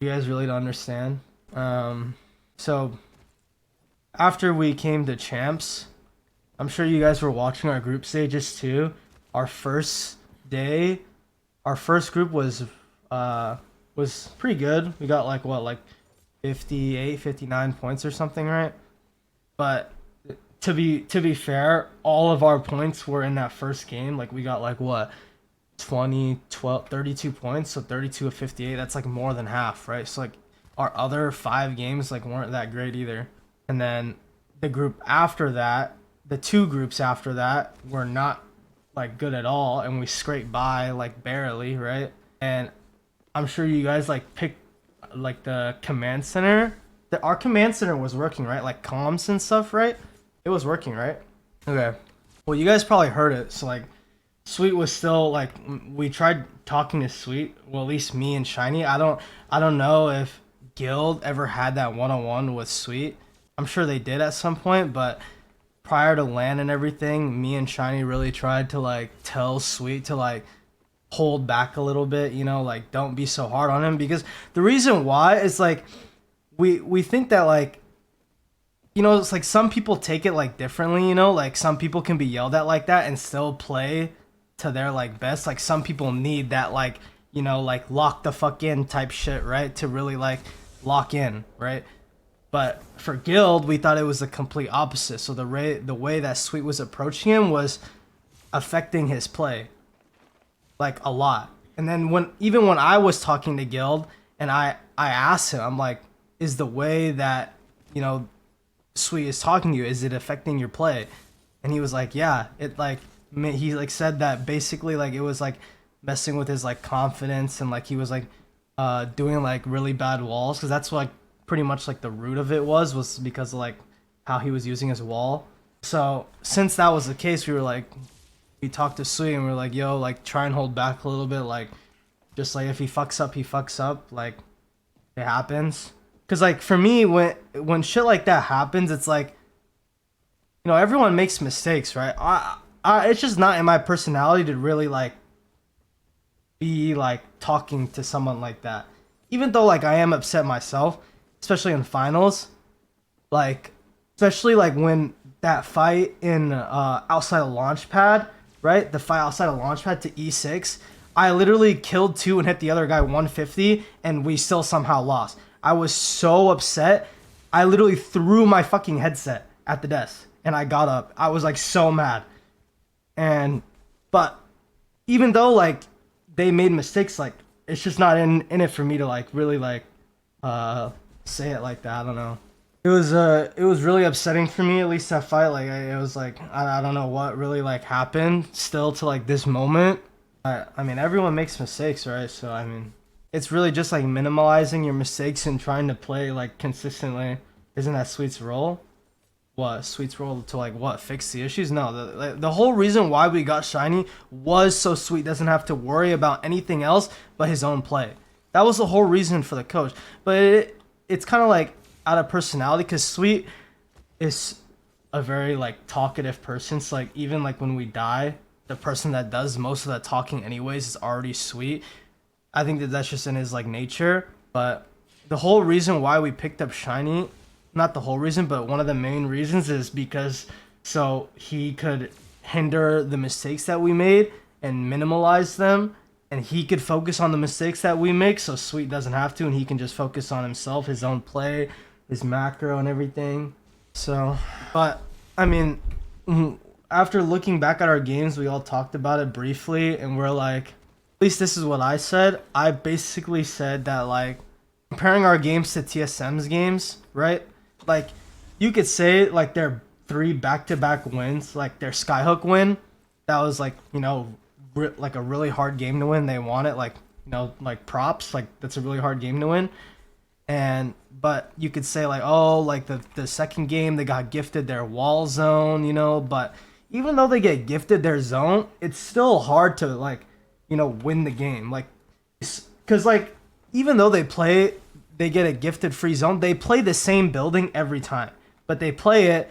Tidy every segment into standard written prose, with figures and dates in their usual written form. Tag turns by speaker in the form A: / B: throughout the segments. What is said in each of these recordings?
A: You guys really don't understand. So after we came to champs, I'm sure you guys were watching our group stages too. Our first day, our first group was pretty good. We got like what, like 58, 59 points or something, right? But to be fair, all of our points were in that first game. Like we got like what, 20, 12, 32 points, so 32 of 58, that's like more than half, right? So like our other 5 games like weren't that great either. And then the group after that, the 2 groups after that were not like good at all, and we scraped by like barely, right? And I'm sure you guys like picked like the command center. Our command center was working, right? Like comms and stuff, right? It was working, right? Okay. Well, you guys probably heard it. So like Sweet was still like, we tried talking to Sweet. Well, at least me and Shiny. I don't know if Guild ever had that one-on-one with Sweet. I'm sure they did at some point, but prior to LAN and everything, me and Shiny really tried to like tell Sweet to like hold back a little bit, you know, like don't be so hard on him, because the reason why is like we think that like, you know, it's like some people take it like differently, you know, like some people can be yelled at like that and still play to their like best. Like some people need that like, you know, like lock the fuck in type shit, right? To really like lock in, right? But for Guild, we thought it was the complete opposite. So the way that Sweet was approaching him was affecting his play like a lot. And then when I was talking to Guild and I asked him, I'm like, is the way that, you know, Sweet is talking to you, is it affecting your play? And he was like, yeah, it like, he like said that basically like it was like messing with his like confidence, and like he was like doing like really bad walls, because that's like pretty much like the root of it was because of like how he was using his wall. So since that was the case, we talked to Sui and we were like, yo, like try and hold back a little bit, like just like if he fucks up, like it happens. Cause like for me, when shit like that happens, it's like, you know, everyone makes mistakes, right? It's just not in my personality to really like be like talking to someone like that. Even though like I am upset myself, especially in finals, like especially like when that fight in outside of Launchpad, right? The fight outside of Launchpad to E6, I literally killed 2 and hit the other guy 150, and we still somehow lost. I was so upset. I literally threw my fucking headset at the desk and I got up. I was like so mad. And but even though like they made mistakes, like it's just not in it for me to like really like say it like that. I don't know. It was really upsetting for me, at least that fight. Like it was like I don't know what really like happened still to like this moment. I mean, everyone makes mistakes, right? So I mean, it's really just like minimalizing your mistakes and trying to play like consistently. Isn't that Sweet's role? What, Sweet's role to like what, fix the issues? No, the whole reason why we got Shiny was so Sweet doesn't have to worry about anything else but his own play. That was the whole reason for the coach. But it's kind of like out of personality, because Sweet is a very like talkative person. So like even like when we die, the person that does most of that talking anyways is already Sweet. I think that that's just in his like nature. But the whole reason why we picked up Shiny, not the whole reason, but one of the main reasons is because so he could hinder the mistakes that we made and minimalize them, and he could focus on the mistakes that we make, so Sweet doesn't have to, and he can just focus on himself, his own play, his macro and everything. So, but I mean, after looking back at our games, we all talked about it briefly, and we're like, at least this is what I said. I basically said that like comparing our games to TSM's games, right? Like you could say like their 3 back-to-back wins, like their Skyhook win, that was like, you know, like a really hard game to win. They won it, like, you know, like props, like that's a really hard game to win. And but you could say like, oh, like the second game they got gifted their wall zone, you know, but even though they get gifted their zone, it's still hard to like, you know, win the game. Like, because like even though they get a gifted free zone, they play the same building every time, but they play it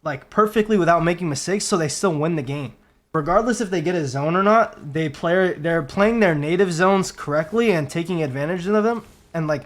A: like perfectly without making mistakes, so they still win the game. Regardless if they get a zone or not, they're playing their native zones correctly and taking advantage of them. and like